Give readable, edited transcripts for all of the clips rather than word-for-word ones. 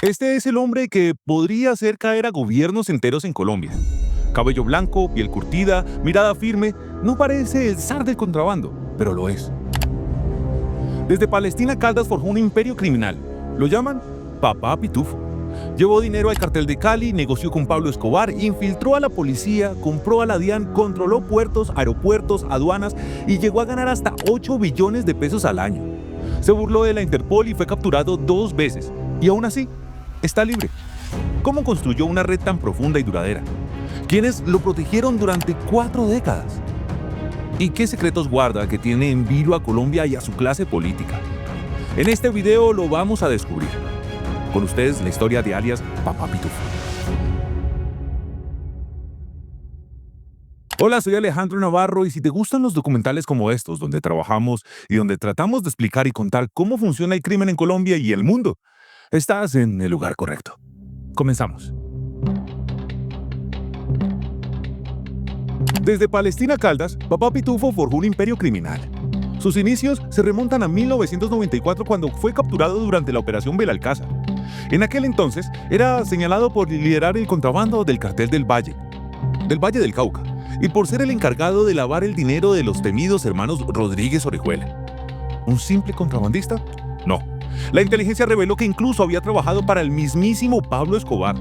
Este es el hombre que podría hacer caer a gobiernos enteros en Colombia. Cabello blanco, piel curtida, mirada firme, no parece el zar del contrabando, pero lo es. Desde Palestina, Caldas forjó un imperio criminal. Lo llaman Papá Pitufo. Llevó dinero al cartel de Cali, negoció con Pablo Escobar, infiltró a la policía, compró a la DIAN, controló puertos, aeropuertos, aduanas y llegó a ganar hasta 8 billones de pesos al año. Se burló de la Interpol y fue capturado 2 veces. Y aún así, está libre. ¿Cómo construyó una red tan profunda y duradera? ¿Quiénes lo protegieron durante 4 décadas? ¿Y qué secretos guarda que tiene en vilo a Colombia y a su clase política? En este video lo vamos a descubrir. Con ustedes la historia de alias Papá Pitufo. Hola, soy Alejandro Navarro y si te gustan los documentales como estos, donde trabajamos y donde tratamos de explicar y contar cómo funciona el crimen en Colombia y el mundo, estás en el lugar correcto. Comenzamos. Desde Palestina a Caldas, Papá Pitufo forjó un imperio criminal. Sus inicios se remontan a 1994 cuando fue capturado durante la Operación Belalcázar. En aquel entonces era señalado por liderar el contrabando del cartel del Valle del Cauca, y por ser el encargado de lavar el dinero de los temidos hermanos Rodríguez Orejuela. ¿Un simple contrabandista? No. La inteligencia reveló que incluso había trabajado para el mismísimo Pablo Escobar.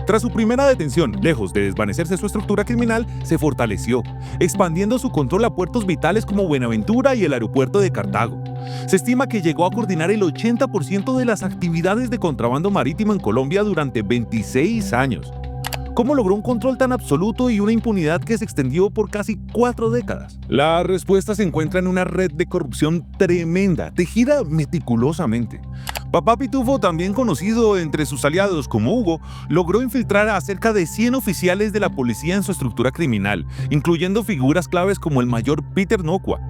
Tras su primera detención, lejos de desvanecerse su estructura criminal, se fortaleció, expandiendo su control a puertos vitales como Buenaventura y el aeropuerto de Cartago. Se estima que llegó a coordinar el 80% de las actividades de contrabando marítimo en Colombia durante 26 años. ¿Cómo logró un control tan absoluto y una impunidad que se extendió por casi 4 décadas? La respuesta se encuentra en una red de corrupción tremenda, tejida meticulosamente. Papá Pitufo, también conocido entre sus aliados como Hugo, logró infiltrar a cerca de 100 oficiales de la policía en su estructura criminal, incluyendo figuras claves como el mayor Peter Nocua,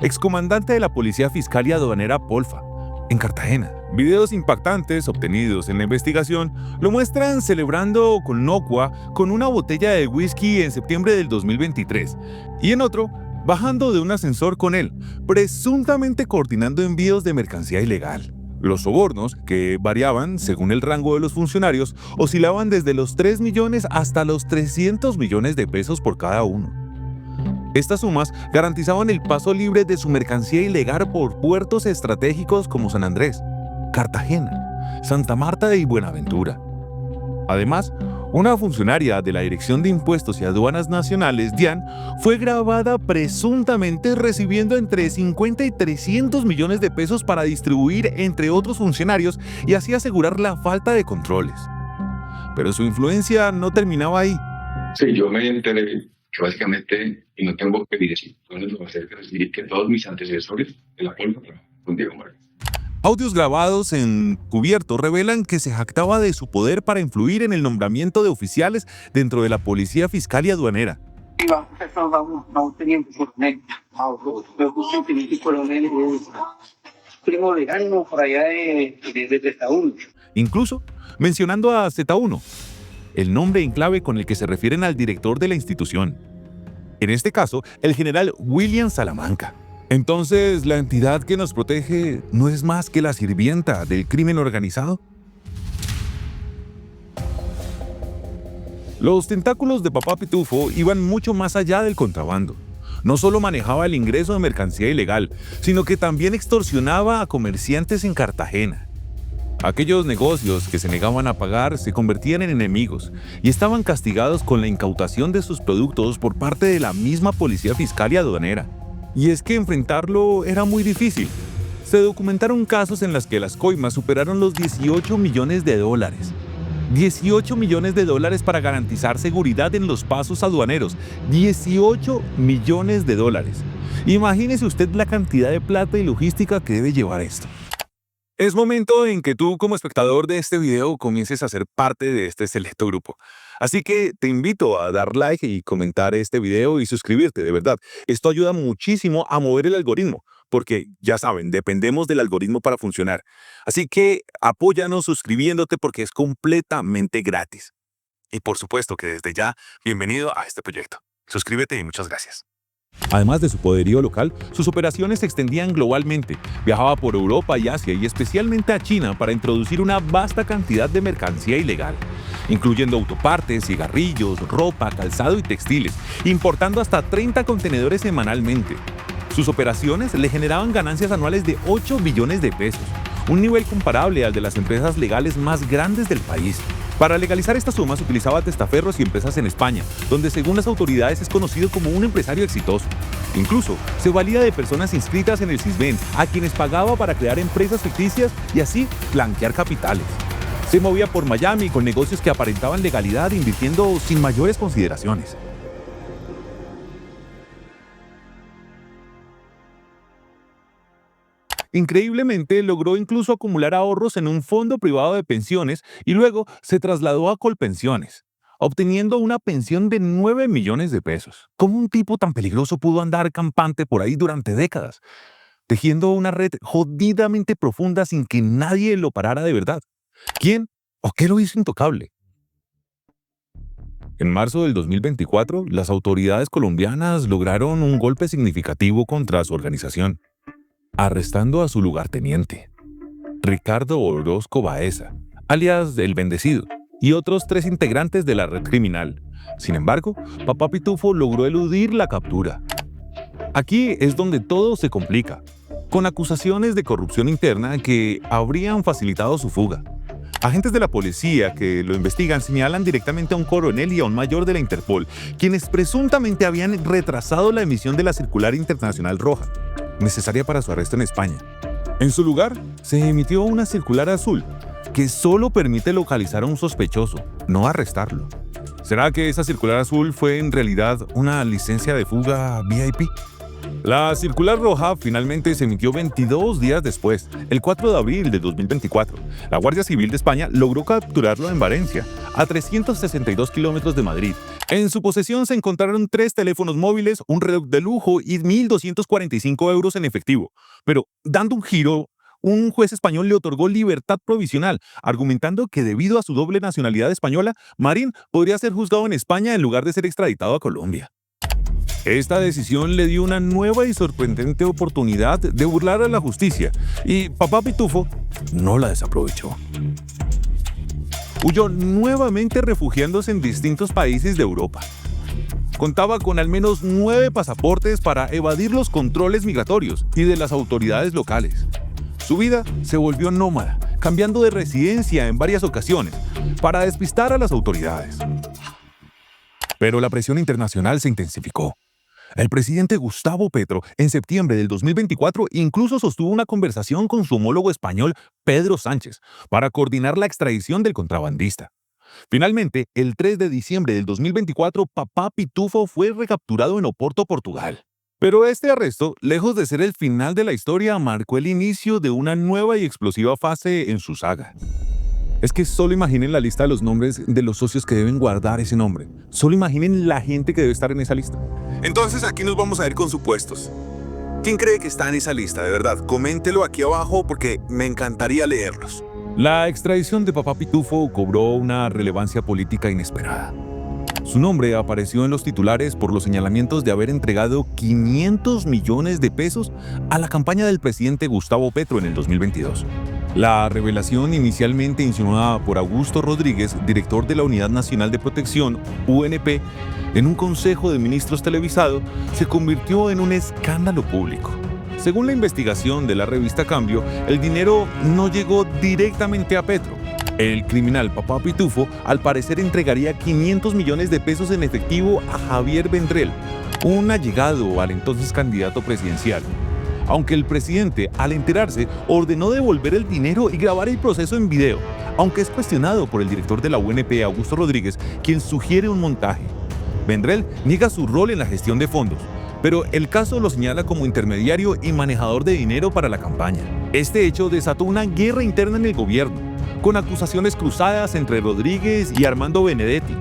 excomandante de la Policía Fiscal y Aduanera Polfa, en Cartagena. Videos impactantes obtenidos en la investigación lo muestran celebrando con Nocua con una botella de whisky en septiembre del 2023 y en otro bajando de un ascensor con él, presuntamente coordinando envíos de mercancía ilegal. Los sobornos, que variaban según el rango de los funcionarios, oscilaban desde los 3 millones hasta los 300 millones de pesos por cada uno. Estas sumas garantizaban el paso libre de su mercancía ilegal por puertos estratégicos como San Andrés, Cartagena, Santa Marta y Buenaventura. Además, una funcionaria de la Dirección de Impuestos y Aduanas Nacionales, DIAN, fue grabada presuntamente recibiendo entre 50 y 300 millones de pesos para distribuir entre otros funcionarios y así asegurar la falta de controles. Pero su influencia no terminaba ahí. Sí, yo me enteré que básicamente, y no tengo que decir, lo hacer que decir que todos mis antecesores de la política trabajaron con Diego Márquez. Audios grabados en cubierto revelan que se jactaba de su poder para influir en el nombramiento de oficiales dentro de la Policía Fiscal y Aduanera. A un teniente coronel, teniente coronel, primo lejano por allá de Z1. Incluso mencionando a Z1, el nombre en clave con el que se refieren al director de la institución. En este caso, el general William Salamanca. Entonces, ¿la entidad que nos protege no es más que la sirvienta del crimen organizado? Los tentáculos de Papá Pitufo iban mucho más allá del contrabando. No solo manejaba el ingreso de mercancía ilegal, sino que también extorsionaba a comerciantes en Cartagena. Aquellos negocios que se negaban a pagar se convertían en enemigos y estaban castigados con la incautación de sus productos por parte de la misma Policía Fiscal y Aduanera. Y es que enfrentarlo era muy difícil. Se documentaron casos en los que las coimas superaron los 18 millones de dólares. 18 millones de dólares para garantizar seguridad en los pasos aduaneros. 18 millones de dólares. Imagínese usted la cantidad de plata y logística que debe llevar esto. Es momento en que tú, como espectador de este video, comiences a ser parte de este selecto grupo. Así que te invito a dar like y comentar este video y suscribirte, de verdad. Esto ayuda muchísimo a mover el algoritmo, porque ya saben, dependemos del algoritmo para funcionar. Así que apóyanos suscribiéndote porque es completamente gratis. Y por supuesto que desde ya, bienvenido a este proyecto. Suscríbete y muchas gracias. Además de su poderío local, sus operaciones se extendían globalmente. Viajaba por Europa y Asia y especialmente a China para introducir una vasta cantidad de mercancía ilegal, incluyendo autopartes, cigarrillos, ropa, calzado y textiles, importando hasta 30 contenedores semanalmente. Sus operaciones le generaban ganancias anuales de 8 billones de pesos, un nivel comparable al de las empresas legales más grandes del país. Para legalizar estas sumas utilizaba testaferros y empresas en España, donde según las autoridades es conocido como un empresario exitoso. Incluso se valía de personas inscritas en el Sisbén, a quienes pagaba para crear empresas ficticias y así blanquear capitales. Se movía por Miami con negocios que aparentaban legalidad, invirtiendo sin mayores consideraciones. Increíblemente, logró incluso acumular ahorros en un fondo privado de pensiones y luego se trasladó a Colpensiones, obteniendo una pensión de 9 millones de pesos. ¿Cómo un tipo tan peligroso pudo andar campante por ahí durante décadas, tejiendo una red jodidamente profunda sin que nadie lo parara de verdad? ¿Quién o qué lo hizo intocable? En marzo del 2024, las autoridades colombianas lograron un golpe significativo contra su organización, arrestando a su lugarteniente, Ricardo Orozco Baeza, alias El Bendecido, y otros 3 integrantes de la red criminal. Sin embargo, Papá Pitufo logró eludir la captura. Aquí es donde todo se complica, con acusaciones de corrupción interna que habrían facilitado su fuga. Agentes de la policía que lo investigan señalan directamente a un coronel y a un mayor de la Interpol, quienes presuntamente habían retrasado la emisión de la circular internacional roja, necesaria para su arresto en España. En su lugar, se emitió una circular azul, que solo permite localizar a un sospechoso, no arrestarlo. ¿Será que esa circular azul fue en realidad una licencia de fuga VIP? La circular roja finalmente se emitió 22 días después, el 4 de abril de 2024. La Guardia Civil de España logró capturarlo en Valencia, a 362 kilómetros de Madrid. En su posesión se encontraron 3 teléfonos móviles, un reloj de lujo y 1.245 euros en efectivo. Pero, dando un giro, un juez español le otorgó libertad provisional, argumentando que debido a su doble nacionalidad española, Marín podría ser juzgado en España en lugar de ser extraditado a Colombia. Esta decisión le dio una nueva y sorprendente oportunidad de burlar a la justicia, y Papá Pitufo no la desaprovechó. Huyó nuevamente refugiándose en distintos países de Europa. Contaba con al menos 9 pasaportes para evadir los controles migratorios y de las autoridades locales. Su vida se volvió nómada, cambiando de residencia en varias ocasiones para despistar a las autoridades. Pero la presión internacional se intensificó. El presidente Gustavo Petro, en septiembre del 2024, incluso sostuvo una conversación con su homólogo español, Pedro Sánchez, para coordinar la extradición del contrabandista. Finalmente, el 3 de diciembre del 2024, Papá Pitufo fue recapturado en Oporto, Portugal. Pero este arresto, lejos de ser el final de la historia, marcó el inicio de una nueva y explosiva fase en su saga. Es que solo imaginen la lista de los nombres de los socios que deben guardar ese nombre. Solo imaginen la gente que debe estar en esa lista. Entonces aquí nos vamos a ir con supuestos. ¿Quién cree que está en esa lista, de verdad? Coméntelo aquí abajo porque me encantaría leerlos. La extradición de Papá Pitufo cobró una relevancia política inesperada. Su nombre apareció en los titulares por los señalamientos de haber entregado 500 millones de pesos a la campaña del presidente Gustavo Petro en el 2022. La revelación, inicialmente insinuada por Augusto Rodríguez, director de la Unidad Nacional de Protección, UNP, en un consejo de ministros televisado, se convirtió en un escándalo público. Según la investigación de la revista Cambio, el dinero no llegó directamente a Petro. El criminal Papá Pitufo, al parecer, entregaría 500 millones de pesos en efectivo a Javier Vendrell, un allegado al entonces candidato presidencial. Aunque el presidente, al enterarse, ordenó devolver el dinero y grabar el proceso en video, aunque es cuestionado por el director de la UNP, Augusto Rodríguez, quien sugiere un montaje. Vendrell niega su rol en la gestión de fondos, pero el caso lo señala como intermediario y manejador de dinero para la campaña. Este hecho desató una guerra interna en el gobierno, con acusaciones cruzadas entre Rodríguez y Armando Benedetti,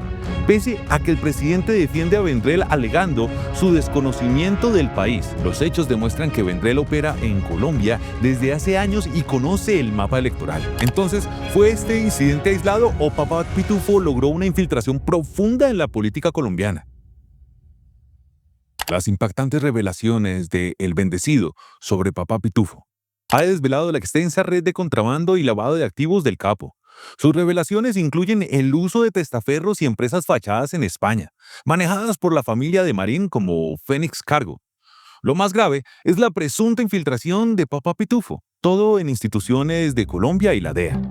pese a que el presidente defiende a Vendrell alegando su desconocimiento del país. Los hechos demuestran que Vendrell opera en Colombia desde hace años y conoce el mapa electoral. Entonces, ¿fue este incidente aislado o Papá Pitufo logró una infiltración profunda en la política colombiana? Las impactantes revelaciones de El Bendecido sobre Papá Pitufo ha desvelado la extensa red de contrabando y lavado de activos del capo. Sus revelaciones incluyen el uso de testaferros y empresas fachadas en España, manejadas por la familia de Marín como Fénix Cargo. Lo más grave es la presunta infiltración de Papá Pitufo, todo en instituciones de Colombia y la DEA.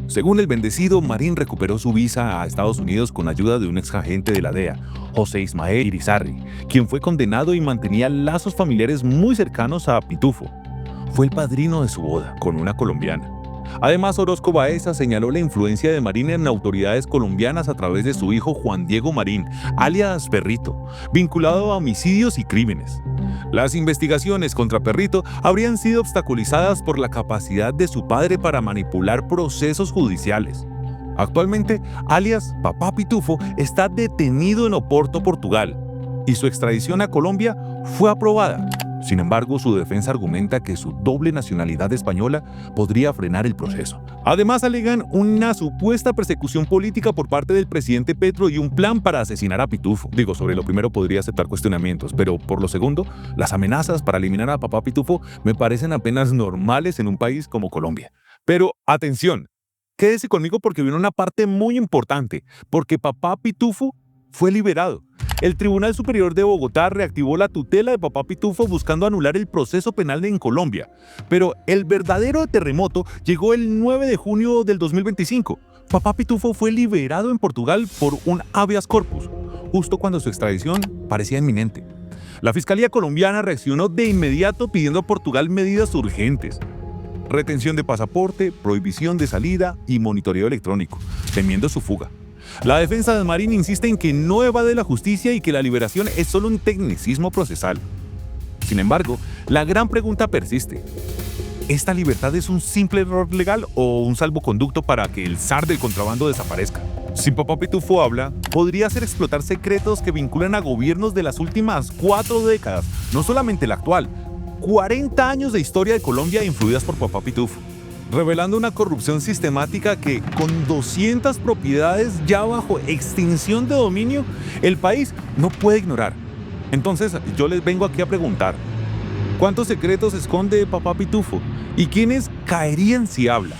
Según El Bendecido, Marín recuperó su visa a Estados Unidos con ayuda de un ex agente de la DEA, José Ismael Irizarry, quien fue condenado y mantenía lazos familiares muy cercanos a Pitufo. Fue el padrino de su boda con una colombiana. Además, Orozco Baeza señaló la influencia de Marín en autoridades colombianas a través de su hijo Juan Diego Marín, alias Perrito, vinculado a homicidios y crímenes. Las investigaciones contra Perrito habrían sido obstaculizadas por la capacidad de su padre para manipular procesos judiciales. Actualmente, alias Papá Pitufo está detenido en Oporto, Portugal, y su extradición a Colombia fue aprobada. Sin embargo, su defensa argumenta que su doble nacionalidad española podría frenar el proceso. Además, alegan una supuesta persecución política por parte del presidente Petro y un plan para asesinar a Pitufo. Sobre lo primero podría aceptar cuestionamientos, pero por lo segundo, las amenazas para eliminar a Papá Pitufo me parecen apenas normales en un país como Colombia. Pero atención, quédese conmigo porque viene una parte muy importante, porque Papá Pitufo fue liberado. El Tribunal Superior de Bogotá reactivó la tutela de Papá Pitufo buscando anular el proceso penal en Colombia. Pero el verdadero terremoto llegó el 9 de junio del 2025. Papá Pitufo fue liberado en Portugal por un habeas corpus, justo cuando su extradición parecía inminente. La Fiscalía colombiana reaccionó de inmediato pidiendo a Portugal medidas urgentes: retención de pasaporte, prohibición de salida y monitoreo electrónico, temiendo su fuga. La defensa de Marín insiste en que no evade la justicia y que la liberación es solo un tecnicismo procesal. Sin embargo, la gran pregunta persiste: ¿esta libertad es un simple error legal o un salvoconducto para que el zar del contrabando desaparezca? Si Papá Pitufo habla, podría hacer explotar secretos que vinculan a gobiernos de las últimas 4 décadas, no solamente el actual. 40 años de historia de Colombia influidas por Papá Pitufo, revelando una corrupción sistemática que, con 200 propiedades ya bajo extinción de dominio, el país no puede ignorar. Entonces, yo les vengo aquí a preguntar: ¿cuántos secretos esconde Papá Pitufo? ¿Y quiénes caerían si habla?